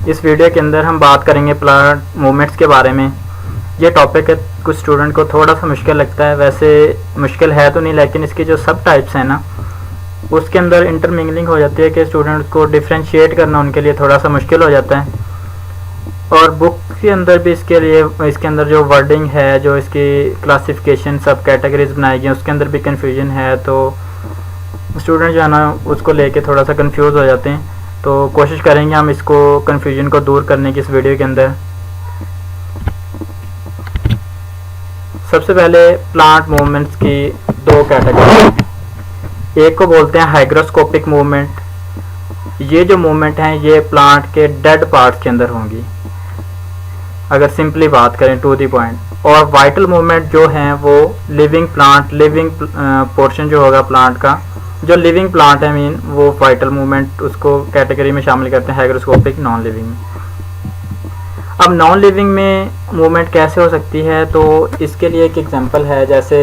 इस वीडियो के अंदर हम बात करेंगे प्लांट मूवमेंट्स के बारे में। ये टॉपिक है कुछ स्टूडेंट को थोड़ा सा मुश्किल लगता है, वैसे मुश्किल है तो नहीं, लेकिन इसके जो सब टाइप्स हैं ना उसके अंदर इंटरमिंगलिंग हो जाती है कि स्टूडेंट को डिफ्रेंशिएट करना उनके लिए थोड़ा सा मुश्किल हो जाता है। और बुक के अंदर भी इसके अंदर जो वर्डिंग है, जो इसकी क्लासिफिकेशन सब कैटेगरीज बनाई गई उसके अंदर भी कन्फ्यूजन है, तो स्टूडेंट जो है ना उसको लेके थोड़ा सा कंफ्यूज हो जाते हैं। तो कोशिश करेंगे हम इसको कन्फ्यूजन को दूर करने की इस वीडियो के अंदर। सबसे पहले प्लांट मूवमेंट्स की दो कैटेगरी हैं। एक को बोलते हैं हाइग्रोस्कोपिक मूवमेंट। ये जो मूवमेंट हैं ये प्लांट के डेड पार्ट्स के अंदर होंगी, अगर सिंपली बात करें टू दी पॉइंट। और वाइटल मूवमेंट जो हैं वो लिविंग पोर्शन जो होगा प्लांट का, जो लिविंग प्लांट है वो वाइटल मूवमेंट उसको कैटेगरी में शामिल करते हैं, हाइग्रोस्कोपिक नॉन लिविंग में। अब नॉन लिविंग में मूवमेंट कैसे हो सकती है, तो इसके लिए एक एग्जांपल है, जैसे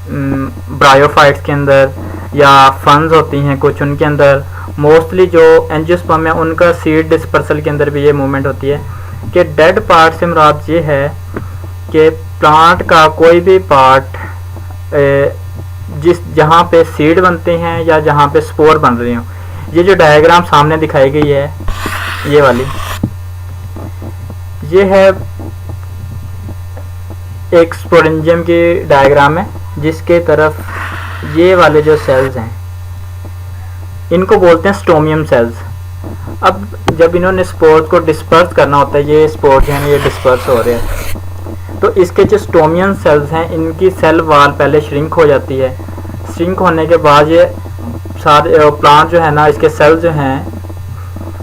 ब्रायोफाइट्स के अंदर या फंस होती हैं कुछ, उनके अंदर मोस्टली जो एंजियोस्पर्म है उनका सीड डिस्पर्सल के अंदर भी ये मूवमेंट होती है कि डेड पार्ट से मुराद ये है कि प्लांट का कोई भी पार्ट जहाँ पे सीड बनते हैं या जहाँ पे स्पोर बन रही हो। ये जो डायग्राम सामने दिखाई गई है ये वाली, ये है एक स्पोरेंजियम की डायग्राम है, जिसके तरफ ये वाले जो सेल्स हैं इनको बोलते हैं स्टोमियम सेल्स। अब जब इन्होंने स्पोर्स को डिस्पर्स करना होता है, ये स्पोर्स हैं ये डिस्पर्स हो रहे हैं, तो इसके जो स्टोमियम सेल्स हैं इनकी सेल वाल पहले श्रिंक हो जाती है। श्रिंक होने के बाद ये सारे प्लांट जो है ना, इसके सेल जो हैं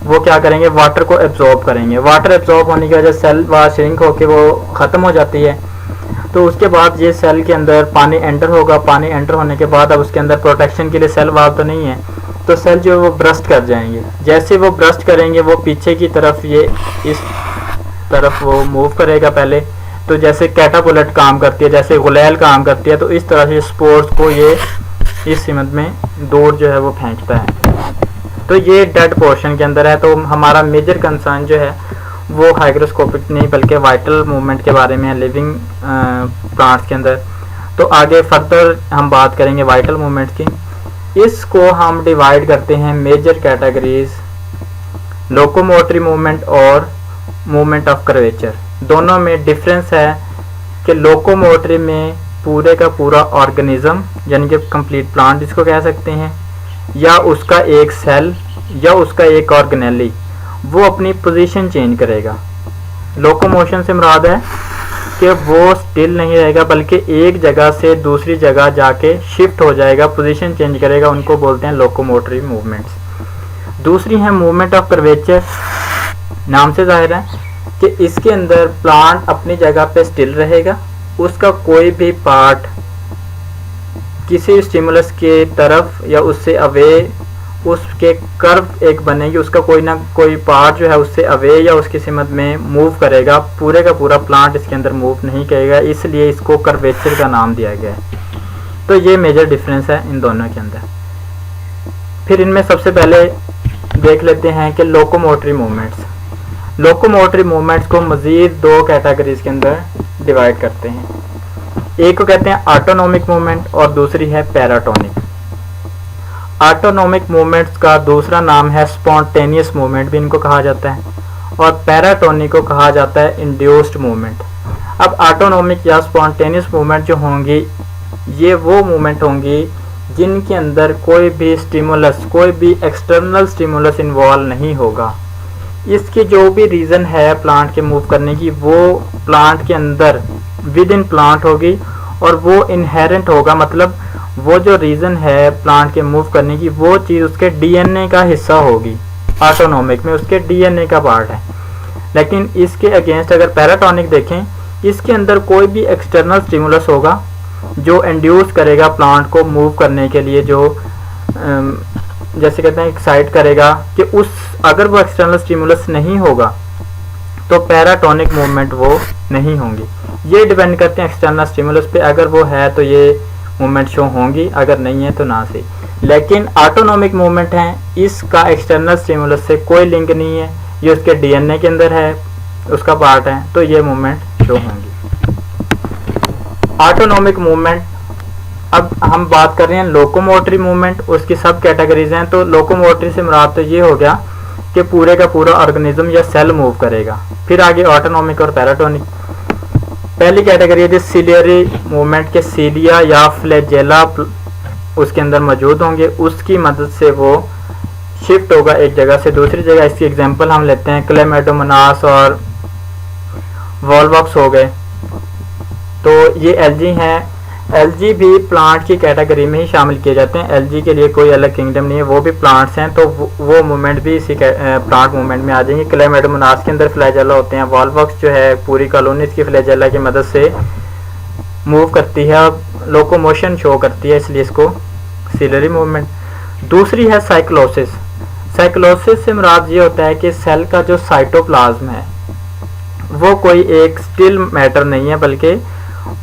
वो क्या करेंगे, वाटर को एब्जॉर्ब करेंगे। वाटर एब्जॉर्ब होने की वजह से सेल वाल श्रिंक होकर वो ख़त्म हो जाती है। तो उसके बाद ये सेल के अंदर पानी एंटर होगा। पानी एंटर होने के बाद अब उसके अंदर प्रोटेक्शन के लिए सेल वाल तो नहीं है, तो सेल जो है वो ब्रस्ट कर जाएंगे। जैसे वो ब्रस्ट करेंगे वो पीछे की तरफ ये इस तरफ वो मूव करेगा पहले, तो जैसे कैटापुलेट काम करती है, जैसे गुलेल काम करती है, तो इस तरह से स्पोर्स को ये इस सिमत में दूर जो है वो फेंकता है। तो ये डेड पोर्शन के अंदर है। तो हमारा मेजर कंसर्न जो है वो हाइग्रोस्कोपिक नहीं बल्कि वाइटल मूवमेंट के बारे में है लिविंग प्लांट्स के अंदर। तो आगे फर्दर हम बात करेंगे वाइटल मूवमेंट की। इसको हम डिवाइड करते हैं मेजर कैटेगरीज, लोकोमोटरी मूवमेंट और मूवमेंट ऑफ कर्वेचर। दोनों में डिफरेंस है कि लोकोमोटरी में पूरे का पूरा ऑर्गेनिज्म यानी कि कंप्लीट प्लांट जिसको कह सकते हैं, या उसका एक सेल या उसका एक ऑर्गेनेली वो अपनी पोजीशन चेंज करेगा। लोकोमोशन से मुराद है कि वो स्टिल नहीं रहेगा बल्कि एक जगह से दूसरी जगह जाके शिफ्ट हो जाएगा, पोजीशन चेंज करेगा, उनको बोलते हैं लोकोमोटरी मूवमेंट्स। दूसरी है मूवमेंट ऑफ कर्वेचर। नाम से जाहिर है कि इसके अंदर प्लांट अपनी जगह पे स्टिल रहेगा, उसका कोई भी पार्ट किसी स्टिमुलस के तरफ या उससे अवे उसके कर्व एक बनेगी, उसका कोई ना कोई पार्ट जो है उससे अवे या उसकी सिमत में मूव करेगा। पूरे का पूरा प्लांट इसके अंदर मूव नहीं करेगा, इसलिए इसको कर्वेचर का नाम दिया गया है। तो ये मेजर डिफरेंस है इन दोनों के अंदर। फिर इनमें सबसे पहले देख लेते हैं कि लोकोमोटरी मूवमेंट्स। लोकोमोटरी मूवमेंट्स को मज़ीद दो कैटेगरीज के अंदर डिवाइड करते हैं। एक को कहते हैं ऑटोनोमिक मूवमेंट और दूसरी है पैराटोनिक। ऑटोनोमिक मूवमेंट्स का दूसरा नाम है स्पॉन्टेनियस मूवमेंट भी इनको कहा जाता है, और पैराटोनिक को कहा जाता है इंड्यूस्ड मूवमेंट। अब ऑटोनोमिक या स्पॉन्टेनियस मूवमेंट जो होंगी ये वो मूवमेंट होंगी जिनके अंदर कोई भी स्टिमुलस, कोई भी एक्सटर्नल स्टिमुलस इन्वॉल्व नहीं होगा। इसकी जो भी रीज़न है प्लांट के मूव करने की वो प्लांट के अंदर विद इन प्लांट होगी और वो इनहेरेंट होगा, मतलब वो जो रीज़न है प्लांट के मूव करने की वो चीज़ उसके डीएनए का हिस्सा होगी। ऑटोनोमिक में उसके डीएनए का पार्ट है। लेकिन इसके अगेंस्ट अगर पैराटोनिक देखें, इसके अंदर कोई भी एक्सटर्नल स्टिमुलस होगा जो इंड्यूस करेगा प्लांट को मूव करने के लिए, जो जैसे कहते हैं एक्साइट करेगा कि उस अगर वो एक्सटर्नल स्टिमुलस नहीं होगा तो पैराटोनिक मूवमेंट वो नहीं होंगी। ये डिपेंड करते हैं एक्सटर्नल स्टिमुलस पे, अगर वो है तो ये मूवमेंट शो होंगी, अगर नहीं है तो ना सही। लेकिन ऑटोनोमिक मूवमेंट है, इसका एक्सटर्नल स्टिमुलस से कोई लिंक नहीं है, ये उसके डीएनए के अंदर है, उसका पार्ट है, तो ये मूवमेंट शो होंगी। ऑटोनॉमिक मूवमेंट, अब हम बात कर रहे हैं लोकोमोटरी मूवमेंट, उसकी सब कैटेगरीज हैं। तो लोकोमोटरी से मुराद तो ये हो गया कि पूरे का पूरा ऑर्गेनिज्म या सेल मूव करेगा। फिर आगे ऑटोनॉमिक और पैराटोनिक। पहली कैटेगरी है सिलियरी मूवमेंट के सीलिया या फ्लैजेला उसके अंदर मौजूद होंगे, उसकी मदद से वो शिफ्ट होगा एक जगह से दूसरी जगह। इसकी एग्जांपल हम लेते हैं क्लेमेडोमोनास और वॉलवॉक्स हो गए। तो ये एल्गी हैं। एल्गी भी प्लांट की कैटेगरी में ही शामिल किए जाते हैं, एल्गी के लिए कोई अलग किंगडम नहीं है, वो भी प्लांट्स हैं, तो वो मूवमेंट भी इसी प्लांट मूवमेंट में आ जाएंगे। क्लेमेडोमोनास के अंदर फ्लैजेला होते हैं, वॉलवॉक्स जो है पूरी कॉलोनी इसकी फ्लैजेला की मदद से मूव करती है, लोकोमोशन शो करती है, इसलिए इसको सिलरी मूवमेंट। दूसरी है साइक्लोसिस। साइक्लोसिस से मुराद ये होता है कि सेल का जो साइटोप्लाज्म है वो कोई एक स्टिल मैटर नहीं है, बल्कि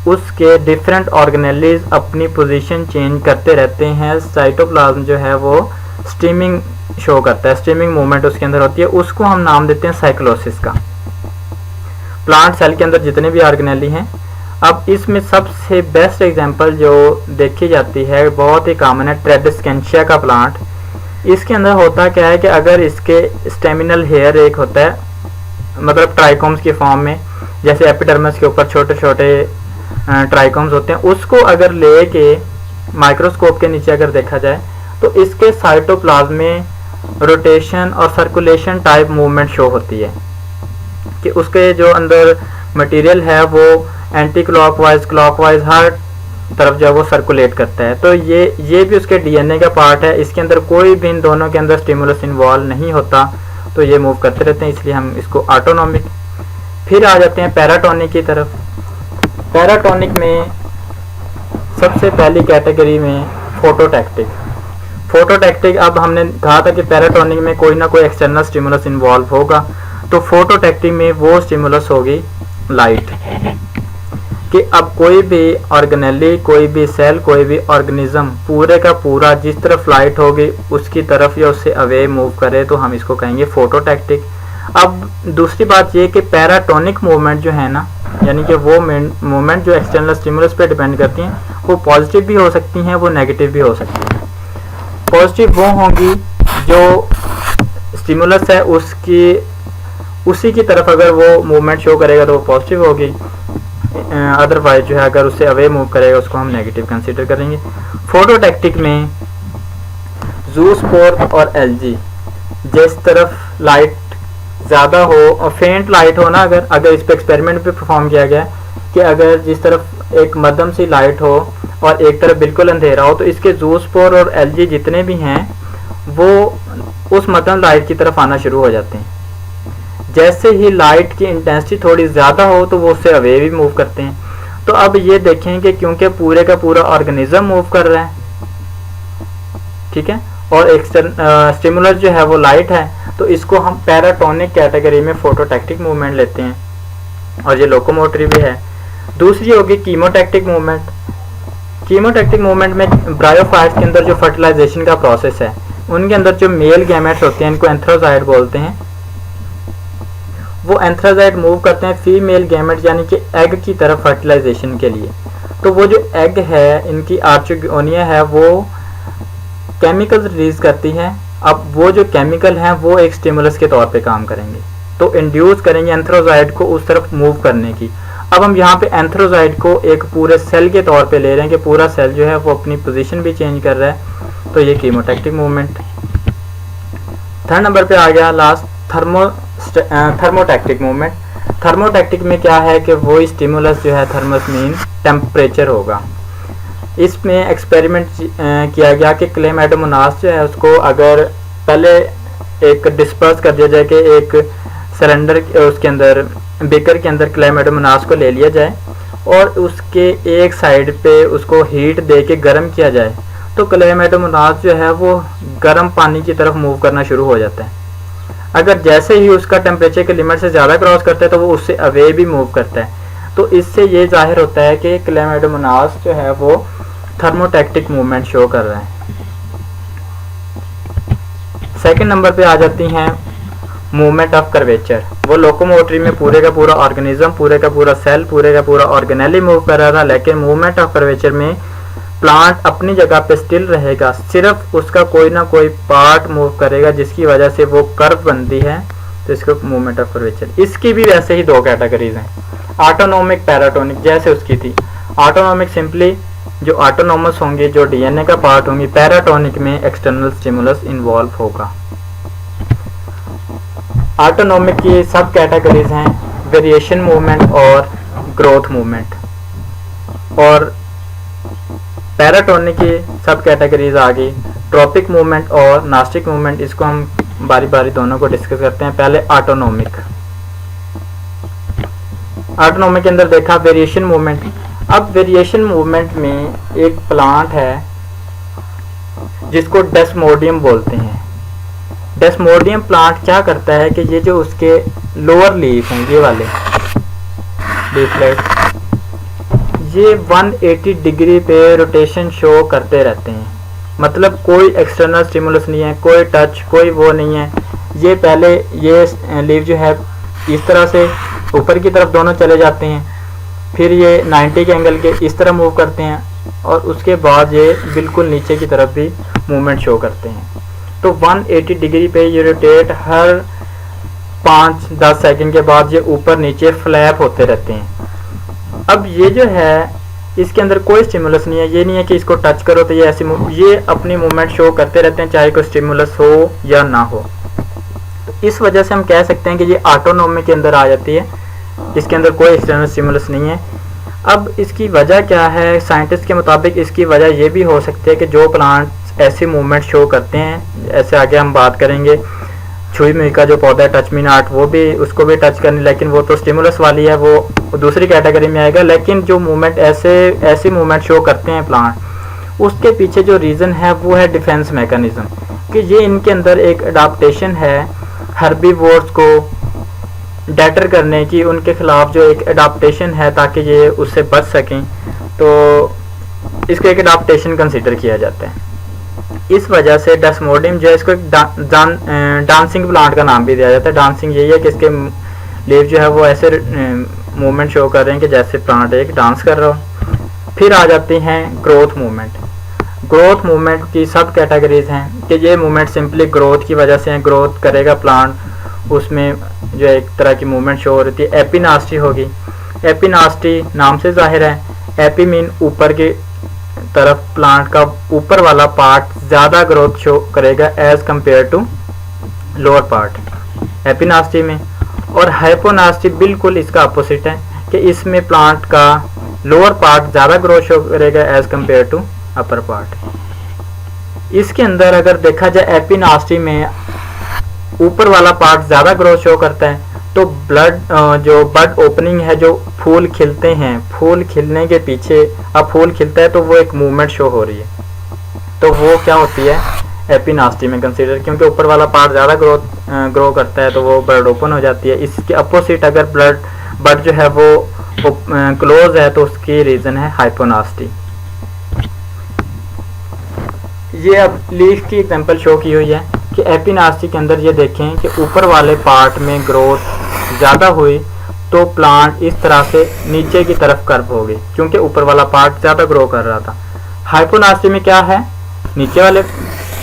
उसके डिफरेंट ऑर्गेनेलीज अपनी पोजीशन चेंज करते रहते हैं। साइटोप्लाज्म जो है वो स्ट्रीमिंग शो करता है, स्ट्रीमिंग मूवमेंट उसके अंदर होती है, उसको हम नाम देते हैं साइक्लोसिस का। प्लांट सेल के अंदर जितने भी ऑर्गेनेली हैं, अब इसमें सबसे बेस्ट एग्जांपल जो देखी जाती है, बहुत ही कॉमन है, ट्रेडिस्केंशिया का प्लांट। इसके अंदर होता क्या है कि अगर इसके स्टेमिनल हेयर एक होता है, मतलब ट्राइकोम्स की फॉर्म में, जैसे एपिडर्मिस के ऊपर छोटे छोटे ट्राइकोम्स होते हैं, उसको अगर लेके माइक्रोस्कोप के नीचे अगर देखा जाए तो इसके साइटोप्लाज्म में रोटेशन और सर्कुलेशन टाइप मूवमेंट शो होती है कि उसके जो अंदर मटेरियल है वो एंटी क्लॉकवाइज क्लॉकवाइज हर तरफ जो है वो सर्कुलेट करता है। तो ये भी उसके डीएनए का पार्ट है, इसके अंदर कोई भी इन दोनों के अंदर स्टिमुलस इन्वॉल्व नहीं होता, तो ये मूव करते रहते हैं, इसलिए हम इसको ऑटोनॉमिक। फिर आ जाते हैं पैराटोनिक की तरफ। पैराटोनिक में सबसे पहली कैटेगरी में फोटोटैक्टिक। फोटोटैक्टिक, अब हमने कहा था कि पैराटोनिक में कोई ना कोई एक्सटर्नल स्टिमुलस इन्वॉल्व होगा, तो फोटोटैक्टिक में वो स्टिमुलस होगी लाइट, कि अब कोई भी ऑर्गेनेली, कोई भी सेल, कोई भी ऑर्गेनिज्म पूरे का पूरा जिस तरफ लाइट होगी उसकी तरफ या उससे अवे मूव करे, तो हम इसको कहेंगे फोटोटैक्टिक। अब दूसरी बात ये कि पैराटोनिक मूवमेंट जो है ना, यानी कि वो मूवमेंट जो एक्सटर्नल स्टिमुलस पे डिपेंड करती हैं, वो पॉजिटिव भी हो सकती हैं, वो नेगेटिव भी हो सकती हैं। पॉजिटिव वो होंगी जो स्टिमुलस है उसी की तरफ अगर वो मूवमेंट शो करेगा तो वो पॉजिटिव होगी, अदरवाइज जो है अगर उससे अवे मूव करेगा उसको हम नेगेटिव कंसीडर करेंगे। फोटोटैक्टिक में ज़ूस्पोर और एल्गी, जिस तरफ लाइट ज़्यादा हो और फेंट लाइट हो ना, अगर इस पर एक्सपेरिमेंट भी परफॉर्म किया गया कि अगर जिस तरफ एक मध्यम सी लाइट हो और एक तरफ बिल्कुल अंधेरा हो, तो इसके ज़ूस्पोर और एल्गी जितने भी हैं वो उस मध्यम लाइट की तरफ आना शुरू हो जाते हैं। जैसे ही लाइट की इंटेंसिटी थोड़ी ज़्यादा हो तो वो उससे अवे भी मूव करते हैं। तो अब ये देखें कि क्योंकि पूरे का पूरा ऑर्गेनिज्म मूव कर रहा है, ठीक है, और स्टिमुलस जो है वो लाइट है, तो इसको हम पैराटोनिक कैटेगरी में फोटोटैक्टिक मूवमेंट लेते हैं, और ये लोकोमोटरी भी है। दूसरी होगी कीमोटैक्टिक मूवमेंट। कीमोटैक्टिक मूवमेंट में ब्रायोफाइट्स के अंदर जो फर्टिलाइजेशन का प्रोसेस है, उनके अंदर जो मेल गैमेट्स होते हैं, इनको एंथ्रोजाइड बोलते हैं, वो एंथ्रोजाइड मूव करते हैं फीमेल गैमेट यानी कि एग की तरफ फर्टिलाइजेशन के लिए। तो वो जो एग है, इनकी आर्चोगोनिया है, वो केमिकल रिलीज करती है। अब वो जो केमिकल हैं वो एक स्टिमुलस के तौर पे काम करेंगे, तो इंड्यूस करेंगे एंथ्रोजाइड को उस तरफ मूव करने की। अब हम यहाँ पे एंथ्रोजाइड को एक पूरे सेल के तौर पे ले रहे हैं कि पूरा सेल जो है वो अपनी पोजीशन भी चेंज कर रहा है, तो ये कीमोटैक्टिक मूवमेंट। थर्ड नंबर पे आ गया लास्ट थर्मोटैक्टिक मूवमेंट। थर्मोटैक्टिक में क्या है कि वो स्टिमुलस जो है, थर्मस मीन टेम्परेचर होगा। इसमें एक्सपेरिमेंट किया गया कि क्लेमेडोमोनास जो है उसको अगर पहले एक डिस्पर्स कर दिया जाए कि एक सिलेंडर उसके अंदर बेकर के अंदर क्लेमेडोमोनास को ले लिया जाए और उसके एक साइड पे उसको हीट दे के गर्म किया जाए, तो क्लेमेडोमोनास जो है वो गर्म पानी की तरफ मूव करना शुरू हो जाता है। अगर जैसे ही उसका टेम्परेचर के लिमिट से ज़्यादा क्रॉस करता है तो वो उससे अवे भी मूव करता है। तो इससे ये जाहिर होता है कि क्लेमेडोमोनास जो है वो थर्मोटैक्टिक मूवमेंट शो कर रहा है। सेकंड नंबर पे आ जाती हैं मूवमेंट ऑफ कर्वेचर। वो लोकोमोटरी में पूरे का पूरा ऑर्गेनिज्म, पूरे का पूरा सेल, पूरे का पूरा ऑर्गेनेली मूव कर रहा था, लेकिन मूवमेंट ऑफ कर्वेचर में प्लांट अपनी जगह पे स्टिल रहेगा, सिर्फ उसका कोई ना कोई पार्ट मूव करेगा जिसकी वजह से वो कर्व बनती है, तो इसको मूवमेंट ऑफ कर्वेचर। इसकी भी वैसे ही दो कैटेगरीज हैं, ऑटोनोमिक, पैराटोनिक, जैसे उसकी थी। ऑटोनोमिक सिंपली जो ऑटोनोमस होंगे, जो डीएनए का पार्ट होंगी। पैराटोनिक में एक्सटर्नल स्टिमुलस इन्वॉल्व होगा। ऑटोनोमिक की सब कैटेगरीज हैं वेरिएशन मूवमेंट और ग्रोथ मूवमेंट, और पैराटोनिक की सब कैटेगरीज आ गई ट्रॉपिक मूवमेंट और नास्टिक मूवमेंट। इसको हम बारी बारी दोनों को डिस्कस करते हैं। पहले ऑटोनोमिक। ऑटोनोमिक के अंदर देखा वेरिएशन मूवमेंट। अब वेरिएशन मूवमेंट में एक प्लांट है जिसको डेस्मोडियम बोलते हैं। डेस्मोडियम प्लांट क्या करता है कि ये जो उसके लोअर लीफ हैं, ये वाले लीफलेट, ये 180 डिग्री पे रोटेशन शो करते रहते हैं। मतलब कोई एक्सटर्नल स्टिमुलस नहीं है, कोई टच, कोई वो नहीं है। ये पहले ये लीफ जो है इस तरह से ऊपर की तरफ दोनों चले जाते हैं, फिर ये 90 के एंगल के इस तरह मूव करते हैं, और उसके बाद ये बिल्कुल नीचे की तरफ भी मूवमेंट शो करते हैं। तो 180 डिग्री पे ये रोटेट हर 5-10 सेकंड के बाद ये ऊपर नीचे फ्लैप होते रहते हैं। अब ये जो है इसके अंदर कोई स्टिमुलस नहीं है, ये नहीं है कि इसको टच करो तो ये ऐसे ये अपनी मूवमेंट शो करते रहते हैं चाहे कोई स्टिमुलस हो या ना हो। तो इस वजह से हम कह सकते हैं कि ये ऑटोनोमी के अंदर आ जाती है, इसके अंदर कोई एक्सटर्नल स्टिमुलस नहीं है। अब इसकी वजह क्या है? साइंटिस्ट के मुताबिक इसकी वजह ये भी हो सकती है कि जो प्लांट्स ऐसी मूवमेंट शो करते हैं, ऐसे आगे हम बात करेंगे, छुई मुई का जो पौधा है टच मी नॉट, वो भी उसको भी टच करने, लेकिन वो तो स्टिमुलस वाली है, वो दूसरी कैटेगरी में आएगा। लेकिन जो मूवमेंट ऐसी मूवमेंट शो करते हैं प्लांट, उसके पीछे जो रीज़न है वो है डिफेंस मैकेनिज्म, कि ये इनके अंदर एक अडाप्टेशन है हर्बीवोर्स को डेटर करने की, उनके खिलाफ जो एक अडाप्टेशन है ताकि ये उससे बच सकें, तो इसको एक अडाप्टेशन कंसिडर किया जाता है। इस वजह से डेस्मोडियम जो है इसको एक डांसिंग प्लांट का नाम भी दिया जाता है। डांसिंग यही है कि इसके लीफ जो है वो ऐसे मूवमेंट शो कर रहे हैं कि जैसे प्लांट एक डांस कर रहा हो। फिर आ जाती हैं ग्रोथ मूवमेंट। ग्रोथ मूवमेंट की सब कैटेगरीज हैं कि ये मूवमेंट सिंपली ग्रोथ की वजह से ग्रोथ करेगा प्लांट, उसमें जो एक तरह की मूवमेंट शो हो रही है। एपिनास्टी होगी। एपिनास्टी नाम से जाहिर है, एपी मीन ऊपर की तरफ, प्लांट का ऊपर वाला पार्ट ज़्यादा ग्रोथ शो करेगा as compare to lower part epinasty में। और हाइपोनास्टी बिल्कुल इसका अपोजिट है कि इसमें प्लांट का लोअर पार्ट ज़्यादा ग्रोथ शो करेगा as compare to upper part. इसके अंदर अगर देखा जाए एपिनास्टी में ऊपर वाला पार्ट ज़्यादा ग्रोथ शो करता है, तो जो बड ओपनिंग है, जो फूल खिलते हैं, फूल खिलने के पीछे अब फूल खिलता है तो वो एक मूवमेंट शो हो रही है, तो वो क्या होती है एपिनास्टी में कंसीडर, क्योंकि ऊपर वाला पार्ट ज़्यादा ग्रो करता है तो वो बड ओपन हो जाती है। इसके अपोजिट अगर बड जो है वो क्लोज है तो उसकी रीज़न है हाइपोनास्टी। ये अब लीफ की एग्जांपल शो की हुई है कि एपिनास्टी के अंदर ये देखें कि ऊपर वाले पार्ट में ग्रोथ ज़्यादा हुई तो प्लांट इस तरह से नीचे की तरफ कर्व हो गई, क्योंकि ऊपर वाला पार्ट ज़्यादा ग्रो कर रहा था। हाइपोनास्टी में क्या है, नीचे वाले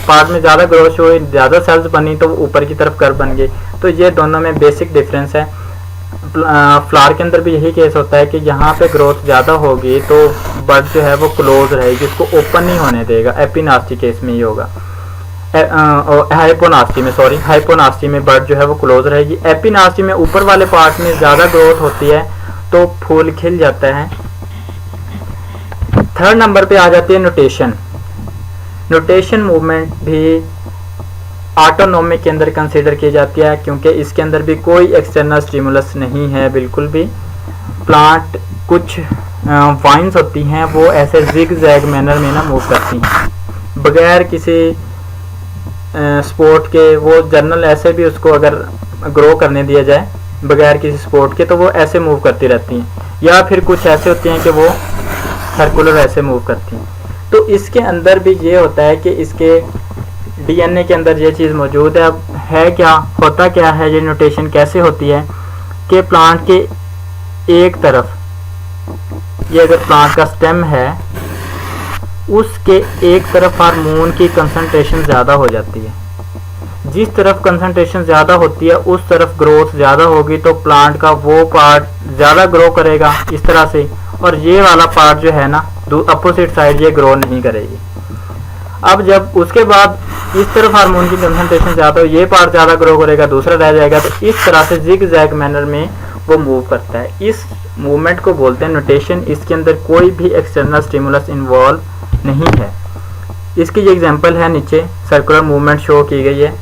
पार्ट में ज़्यादा ग्रोथ हुई, ज़्यादा सेल्स बनी तो ऊपर की तरफ कर्व बन गई। तो ये दोनों में बेसिक डिफरेंस है। फ्लावर के अंदर भी यही केस होता है कि यहाँ पे ग्रोथ ज़्यादा होगी तो बड जो है वो क्लोज रहेगी, इसको ओपन नहीं होने देगा। एपिनास्टी केस में ये होगा, हाइपोनास्टी में बड जो है वो क्लोज रहेगी। एपिनास्टी में ऊपर वाले पार्ट में ज़्यादा ग्रोथ होती है तो फूल खिल जाता है। थर्ड नंबर पे आ जाती है नोटेशन। नोटेशन मूवमेंट भी ऑटोनोमिक के अंदर कंसीडर की जाती है, क्योंकि इसके अंदर भी कोई एक्सटर्नल स्टिमुलस नहीं है बिल्कुल भी। प्लांट कुछ वाइन्स होती हैं वो ऐसे जिग जैग मैनर में ना मूव करती हैं बगैर किसी स्पोर्ट के। वो जर्नल ऐसे भी उसको अगर ग्रो करने दिया जाए बगैर किसी स्पोर्ट के तो वो ऐसे मूव करती रहती हैं, या फिर कुछ ऐसे होती हैं कि वो सर्कुलर ऐसे मूव करती हैं। तो इसके अंदर भी ये होता है कि इसके डीएनए के अंदर ये चीज़ मौजूद है। अब है क्या, होता क्या है, ये नोटेशन कैसे होती है कि प्लांट के एक तरफ, ये अगर प्लांट का स्टेम है, उसके एक तरफ हार्मोन की कंसंट्रेशन ज़्यादा हो जाती है। जिस तरफ कंसंट्रेशन ज़्यादा होती है उस तरफ ग्रोथ ज़्यादा होगी, तो प्लांट का वो पार्ट ज़्यादा ग्रो करेगा इस तरह से, और ये वाला पार्ट जो है ना अपोजिट साइड, ये ग्रो नहीं करेगी। अब जब उसके बाद इस तरफ हार्मोन की कंसंट्रेशन ज़्यादा हो, ये पार्ट ज़्यादा ग्रो करेगा, दूसरा रह जाएगा, तो इस तरह से जिग जैग मैनर में वो मूव करता है। इस मूवमेंट को बोलते हैं नोटेशन। इसके अंदर कोई भी एक्सटर्नल स्टिमुलस इन्वॉल्व नहीं है। इसकी ये एग्जांपल है, नीचे सर्कुलर मूवमेंट शो की गई है,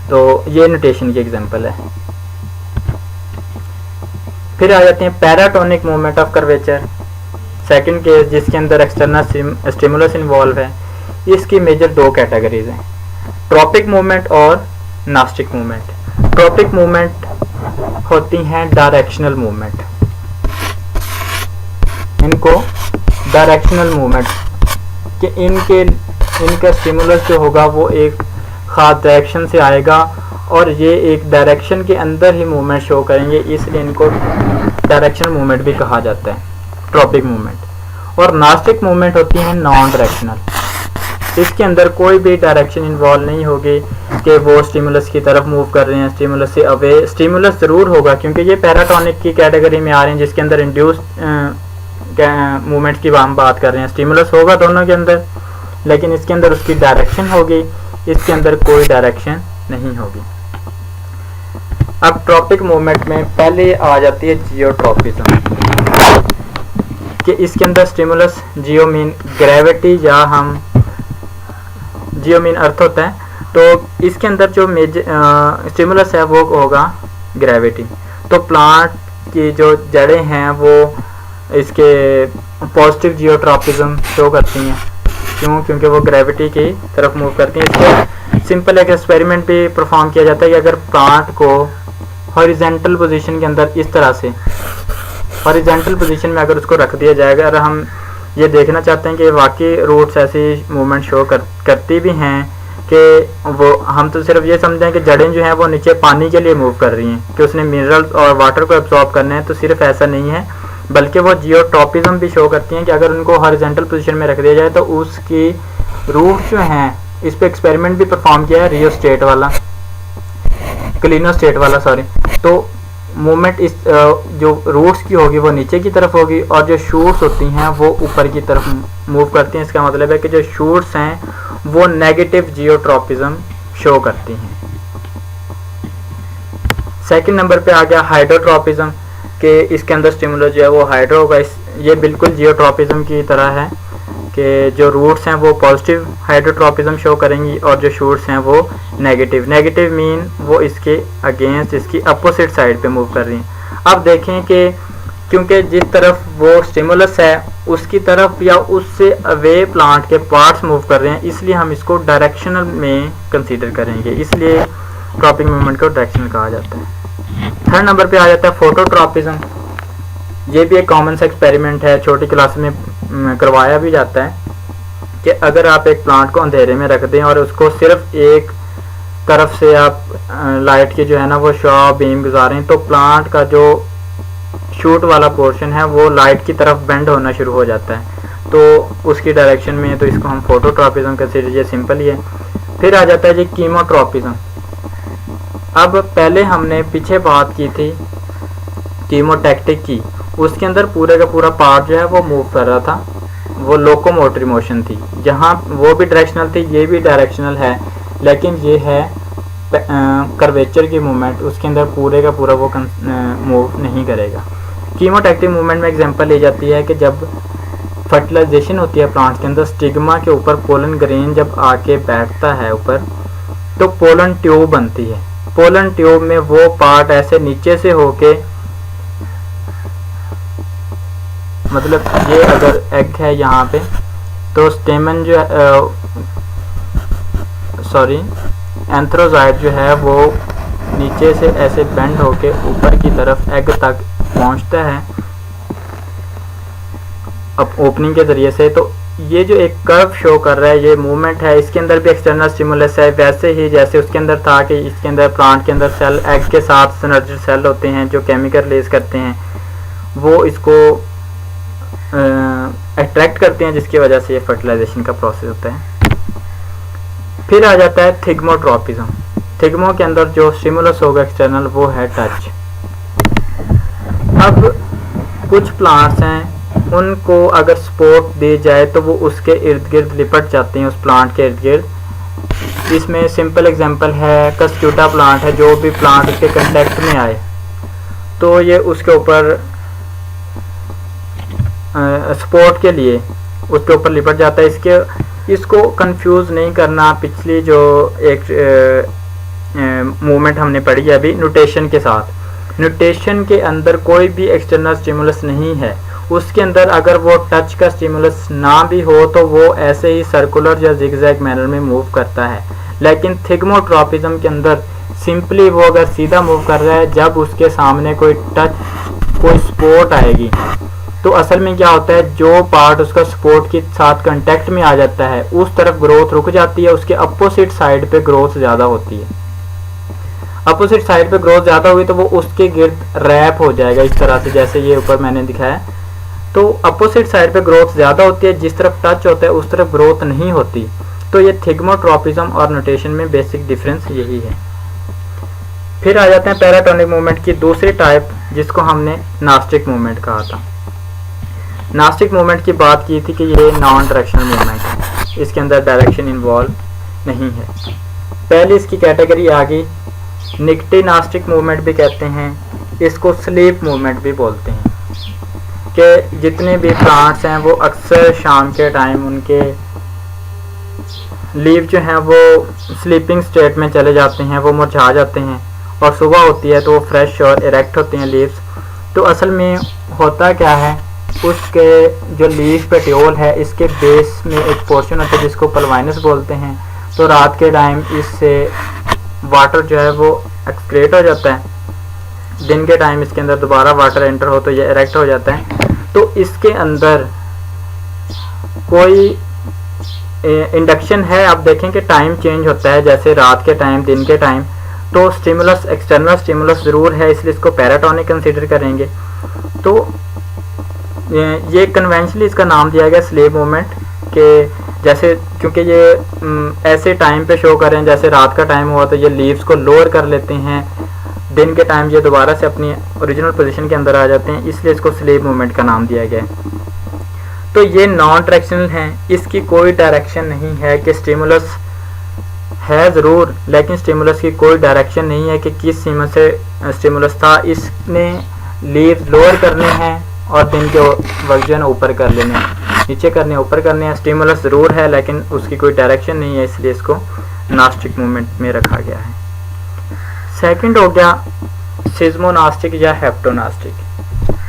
तो ये नोटेशन की एग्जांपल है। फिर आ जाते हैं paratonic movement of curvature, second case, जिसके अंदर एक्सटर्नल स्टिमुलस इन्वॉल्व है। इसकी मेजर दो कैटेगरीज हैं, ट्रॉपिक मूवमेंट और नास्टिक मूवमेंट। ट्रॉपिक मूवमेंट होती हैं डायरेक्शनल मूवमेंट, इनको डायरेक्शनल मूवमेंट कि इनका स्टिमुलस जो होगा वो एक खास डायरेक्शन से आएगा और ये एक डायरेक्शन के अंदर ही मूवमेंट शो करेंगे, इसलिए इनको डायरेक्शनल मूवमेंट भी कहा जाता है, ट्रॉपिक मूवमेंट। और नास्टिक मूवमेंट होती हैं नॉन डायरेक्शनल, इसके अंदर कोई भी डायरेक्शन इन्वॉल्व नहीं होगी कि वो स्टिमुलस की तरफ मूव कर रहे हैं, स्टिमुलस से अवे। स्टिमुलस ज़रूर होगा क्योंकि ये पैराटोनिक की कैटेगरी में आ रहे हैं, जिसके अंदर इंड्यूस्ड मूवमेंट की हम बात कर रहे हैं। स्टिमुलस होगा दोनों के अंदर, लेकिन इसके अंदर उसकी डायरेक्शन होगी, इसके अंदर कोई डायरेक्शन नहीं होगी। अब ट्रॉपिक मूवमेंट में पहले आ जाती है जियोट्रॉपिज्म, कि इसके अंदर स्टिमुलस जियो मीन ग्रेविटी, या हम जियो मीन अर्थ होता है, तो इसके अंदर जो स्टिमुलस है वो होगा ग्रेविटी। तो प्लांट की जो जड़ें हैं वो इसके पॉजिटिव जियोट्रॉपिज्म शो करती हैं। क्यों? क्योंकि वो ग्रेविटी की तरफ मूव करती हैं। इसको सिंपल एक एक्सपेरिमेंट भी परफॉर्म किया जाता है कि अगर प्लांट को हॉरिजेंटल पोजीशन के अंदर इस तरह से हॉरिजेंटल पोजीशन में अगर उसको रख दिया जाएगा, अगर हम ये देखना चाहते हैं कि वाकई रूट्स ऐसी मूवमेंट शो करती भी हैं कि वो, हम तो सिर्फ ये समझते हैं कि जड़ें जो हैं वो नीचे पानी के लिए मूव कर रही हैं कि उसने मिनरल्स और वाटर को एब्जॉर्ब करना है, तो सिर्फ ऐसा नहीं है, बल्कि वो जियोट्रॉपिज्म भी शो करती हैं कि अगर उनको हॉरिजेंटल पोजीशन में रख दिया जाए तो उसकी रूट्स जो हैं, इस पे एक्सपेरिमेंट भी परफॉर्म किया है रियोस्टेट वाला, क्लिनोस्टेट वाला सॉरी। तो मूवमेंट इस जो रूट्स की होगी वो नीचे की तरफ होगी और जो शूट्स होती हैं वो ऊपर की तरफ मूव करती हैं। इसका मतलब है कि जो शूट्स हैं वो नेगेटिव जियोट्रॉपिज्म शो करती हैं। सेकंड नंबर पे आ गया हाइड्रोट्रॉपिज्म, कि इसके अंदर स्टिमुलस जो है वो हाइड्रो होगा। ये बिल्कुल जियोट्रॉपिज्म की तरह है कि जो रूट्स हैं वो पॉजिटिव हाइड्रोट्रॉपिज्म शो करेंगी और जो शूट्स हैं वो नेगेटिव। नेगेटिव मीन वो इसके अगेंस्ट, इसकी अपोजिट साइड पे मूव कर रही हैं। अब देखें कि क्योंकि जिस तरफ वो स्टिमुलस है उसकी तरफ या उससे अवे प्लांट के पार्ट्स मूव कर रहे हैं, इसलिए हम इसको डायरेक्शनल में कंसीडर करेंगे, इसलिए ट्रॉपिक मूवमेंट को डायरेक्शनल कहा जाता है। थर्ड नंबर पे आ जाता है फोटोट्रॉपिज्म। ये भी एक कॉमन सा एक्सपेरिमेंट है, छोटी क्लास में करवाया भी जाता है कि अगर आप एक प्लांट को अंधेरे में रख दें और उसको सिर्फ एक तरफ से आप लाइट की जो है ना वो शॉ बीम गुजारें, तो प्लांट का जो शूट वाला पोर्शन है वो लाइट की तरफ बेंड होना शुरू हो जाता है, तो उसकी डायरेक्शन में, तो इसको हम फोटोट्रॉपिज्म कंसीडर, ये सिंपल ही है। फिर आ जाता है जी कीमोट्रॉपिज्म। अब पहले हमने पीछे बात की थी कीमोटैक्टिक की, उसके अंदर पूरे का पूरा पार्ट जो है वो मूव कर रहा था, वो लोकोमोटरी मोशन थी, जहाँ वो भी डायरेक्शनल थी, ये भी डायरेक्शनल है, लेकिन ये है कर्वेचर की मूवमेंट, उसके अंदर पूरे का पूरा वो मूव नहीं करेगा। कीमोटैक्टिक मूवमेंट में एग्जांपल ली जाती है कि जब फर्टिलाइजेशन होती है प्लांट के अंदर, स्टिग्मा के ऊपर पोलन ग्रेन जब आके बैठता है ऊपर, तो पोलन ट्यूब बनती है। पोलन ट्यूब में वो पार्ट ऐसे नीचे से होके, मतलब ये अगर एग है यहाँ पे, तो स्टेमन जो सॉरी एंथ्रोजाइट जो है वो नीचे से ऐसे बेंड होके ऊपर की तरफ एग तक पहुँचता है अब ओपनिंग के ज़रिए से। तो ये जो एक कर्व शो कर रहा है, ये मूवमेंट है, इसके अंदर भी एक्सटर्नल स्टिमुलस है, वैसे ही जैसे उसके अंदर था कि इसके अंदर प्लांट के अंदर सेल एग के साथ सिनर्जिड सेल होते हैं जो केमिकल रिलीज करते हैं, वो इसको अट्रैक्ट करते हैं, जिसकी वजह से ये फर्टिलाइजेशन का प्रोसेस होता है। फिर आ जाता है थिग्मोट्रोपिज्म। थिग्मो के अंदर जो स्टिमुलस होगा एक्सटर्नल वो है टच। अब कुछ प्लांट्स हैं उनको अगर सपोर्ट दी जाए तो वो उसके इर्द गिर्द लिपट जाते हैं, उस प्लांट के इर्द गिर्द। इसमें सिंपल एग्जांपल है कस्क्यूटा प्लांट है, जो भी प्लांट उसके कांटेक्ट में आए तो ये उसके ऊपर सपोर्ट के लिए उसके ऊपर लिपट जाता है। इसको कंफ्यूज नहीं करना पिछली जो एक मूवमेंट हमने पढ़ी है अभी नोटेशन के साथ। नोटेशन के अंदर कोई भी एक्सटर्नल स्टिमुलस नहीं है, उसके अंदर अगर वो टच का स्टिमुलस ना भी हो तो वो ऐसे ही सर्कुलर या जिगजैग मैनर में मूव करता है। लेकिन थिग्मोट्रोपिज्म के अंदर सिंपली वो अगर सीधा मूव कर रहा है, जब उसके सामने कोई टच कोई सपोर्ट आएगी तो असल में क्या होता है, जो पार्ट उसका सपोर्ट के साथ कांटेक्ट में आ जाता है उस तरफ ग्रोथ रुक जाती है, उसके अपोजिट साइड पे ग्रोथ ज़्यादा होती है। अपोजिट साइड पे ग्रोथ ज़्यादा हुई तो वो उसके गिर्द रैप हो जाएगा इस तरह से, जैसे ये ऊपर मैंने दिखाया। तो अपोजिट साइड पे ग्रोथ ज़्यादा होती है, जिस तरफ टच होता है उस तरफ ग्रोथ नहीं होती। तो ये थिग्मोट्रोपिज्म और नोटेशन में बेसिक डिफरेंस यही है। फिर आ जाते हैं पैराटोनिक मूवमेंट की दूसरी टाइप, जिसको हमने नास्टिक मूवमेंट कहा था। नास्टिक मूवमेंट की बात की थी कि ये नॉन डायरेक्शनल मूवमेंट है, इसके अंदर डायरेक्शन इन्वॉल्व नहीं है। पहली इसकी कैटेगरी आ गई निक्टिनास्टिक मूवमेंट भी कहते हैं, इसको स्लीप मूवमेंट भी बोलते हैं, कि जितने भी प्लांट्स हैं वो अक्सर शाम के टाइम उनके लीव जो हैं वो स्लीपिंग स्टेट में चले जाते हैं, वो मुरझा जाते हैं और सुबह होती है तो वो फ्रेश और इरेक्ट होते हैं लीव्स। तो असल में होता क्या है, उसके जो लीफ पेटियोल है इसके बेस में एक पोर्शन होता है जिसको पल्वाइनस बोलते हैं। तो रात के टाइम इससे वाटर जो है वो एक्सक्रेट हो जाता है, दिन के टाइम इसके अंदर दोबारा वाटर एंटर हो तो ये इरेक्ट हो जाता है। तो इसके अंदर कोई इंडक्शन है, आप देखें कि टाइम चेंज होता है, जैसे रात के टाइम दिन के टाइम। तो स्टिमुलस एक्सटर्नल स्टिमुलस ज़रूर है, इसलिए इसको पैराटोनिक कंसीडर करेंगे। तो ये कन्वेंशनली इसका नाम दिया गया स्लीप मूवमेंट के, जैसे क्योंकि ये ऐसे टाइम पे शो करें जैसे रात का टाइम हुआ तो ये लीव्स को लोअर कर लेते हैं, दिन के टाइम ये दोबारा से अपनी ओरिजिनल पोजीशन के अंदर आ जाते हैं, इसलिए इसको स्लीप मूवमेंट का नाम दिया गया है। तो ये नॉन डायरेक्शनल है, इसकी कोई डायरेक्शन नहीं है कि स्टिमुलस है ज़रूर, लेकिन स्टिमुलस की कोई डायरेक्शन नहीं है कि किस सीमा से स्टिमुलस था, इसने लीव्स लोअर करने हैं और दिन के वक्त जो है ऊपर कर लेने हैं, नीचे करने ऊपर करने हैं। स्टिमुलस ज़रूर है लेकिन उसकी कोई डायरेक्शन नहीं है, इसलिए इसको नास्टिक मूवमेंट में रखा गया है। सेकंड हो गया सिज्मोनास्टिक या हेप्टोनास्टिक।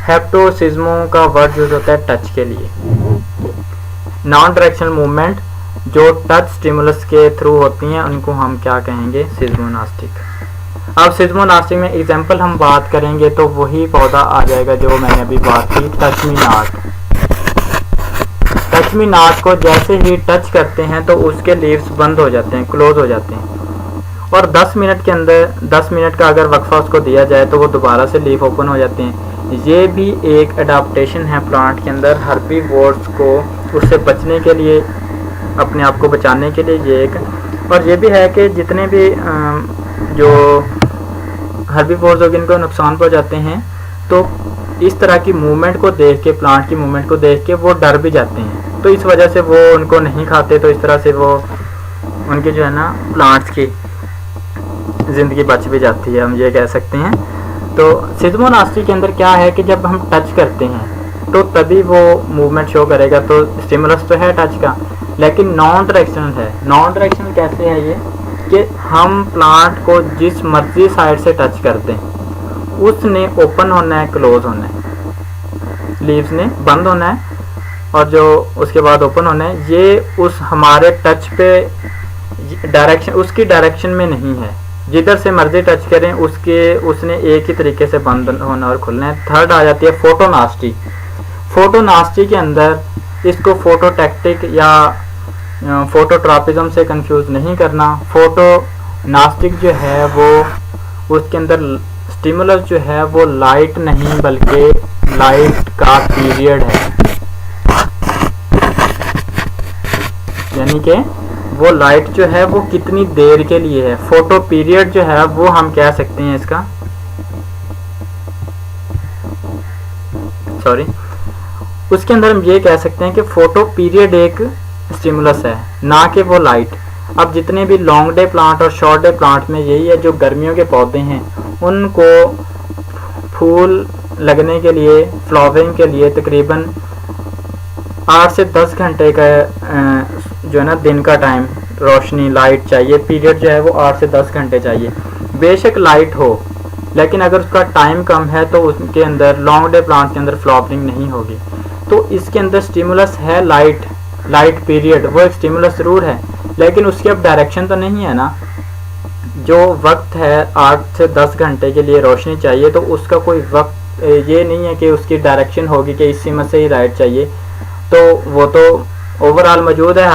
हेप्टो सिज्मो का वर्ड यूज होता है टच के लिए। नॉन डायरेक्शनल मूवमेंट जो टच स्टिमुलस के थ्रू होती हैं उनको हम क्या कहेंगे, सिज्मोनास्टिक। अब सिज्मोनास्टिक में एग्जांपल हम बात करेंगे तो वही पौधा आ जाएगा जो मैंने अभी बात की, touch me not. Touch me not को जैसे ही टच करते हैं तो उसके लीव्स बंद हो जाते हैं, क्लोज हो जाते हैं, और 10 मिनट के अंदर 10 मिनट का अगर वक्फा उसको दिया जाए तो वो दोबारा से लीफ ओपन हो जाते हैं। ये भी एक अडाप्टेशन है प्लांट के अंदर हर्बीवोर्स को उससे बचने के लिए, अपने आप को बचाने के लिए ये एक। और ये भी है कि जितने भी जो हर्बीवोर्स हो जिनको नुकसान पहुंचाते हैं तो इस तरह की मूवमेंट को देख के, प्लांट की मूवमेंट को देख के वो डर भी जाते हैं, तो इस वजह से वो उनको नहीं खाते। तो इस तरह से वो उनके जो है ना प्लांट्स की ज़िंदगी बच भी जाती है, हम ये कह सकते हैं। तो सिज्मोनास्टिक के अंदर क्या है कि जब हम टच करते हैं तो तभी वो मूवमेंट शो करेगा। तो स्टिमुलस तो है टच का, लेकिन नॉन डायरेक्शनल है। नॉन डायरेक्शनल कैसे है ये कि हम प्लांट को जिस मर्जी साइड से टच करते हैं उसने ओपन होना है, क्लोज होना है, लीव्स ने बंद होना है और जो उसके बाद ओपन होना है, ये उस हमारे टच पे डायरेक्शन, उसकी डायरेक्शन में नहीं है। जिधर से मर्जी टच करें उसने एक ही तरीके से बंद होना और खुलना है। थर्ड आ जाती है फोटोनास्टी। फोटोनास्टी के अंदर इसको फोटोटैक्टिक या फोटोट्रॉपिज्म से कंफ्यूज नहीं करना। फोटोनास्टिक जो है वो उसके अंदर स्टिमुलस जो है वो लाइट नहीं बल्कि लाइट का पीरियड है, यानी कि वो लाइट जो है वो कितनी देर के लिए है। फोटो पीरियड जो है वो हम कह सकते हैं इसका, उसके अंदर हम ये कह सकते हैं कि फोटो पीरियड एक स्टिमुलस है, ना कि वो लाइट। अब जितने भी लॉन्ग डे प्लांट और शॉर्ट डे प्लांट में यही है, जो गर्मियों के पौधे हैं उनको फूल लगने के लिए, फ्लावरिंग के लिए तकरीबन 8 से 10 घंटे का जो है ना दिन का टाइम रोशनी लाइट चाहिए। पीरियड जो है वो 8 से 10 घंटे चाहिए। बेशक लाइट हो, लेकिन अगर उसका टाइम कम है तो उसके अंदर लॉन्ग डे प्लांट के अंदर फ्लावरिंग नहीं होगी। तो इसके अंदर स्टिमुलस है लाइट पीरियड, वो एक स्टिमुलस जरूर है, लेकिन उसकी अब डायरेक्शन तो नहीं है ना। जो वक्त है 8 से 10 घंटे के लिए रोशनी चाहिए, तो उसका कोई वक्त ये नहीं है कि उसकी डायरेक्शन होगी कि इस सिमत से ही लाइट चाहिए। तो वो तो ओवरऑल मौजूद है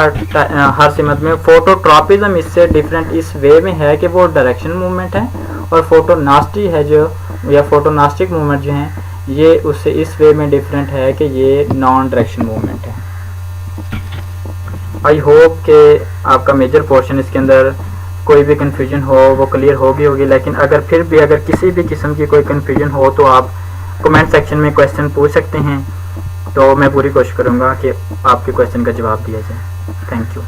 हर सिमत में। फोटोट्रॉपिज्म इससे डिफरेंट इस वे में है कि वो डायरेक्शन मूवमेंट है, और फोटोनास्टी है जो, या फोटोनास्टिक मूवमेंट जो है ये उससे इस वे में डिफरेंट है कि ये नॉन डायरेक्शन मूवमेंट है। आई होप कि आपका मेजर पोर्शन इसके अंदर कोई भी कन्फ्यूजन हो वो क्लियर होगी। लेकिन अगर फिर भी अगर किसी भी किस्म की कोई कन्फ्यूजन हो तो आप कमेंट सेक्शन में क्वेश्चन पूछ सकते हैं, तो मैं पूरी कोशिश करूँगा कि आपके क्वेश्चन का जवाब दिया जाए। Thank you.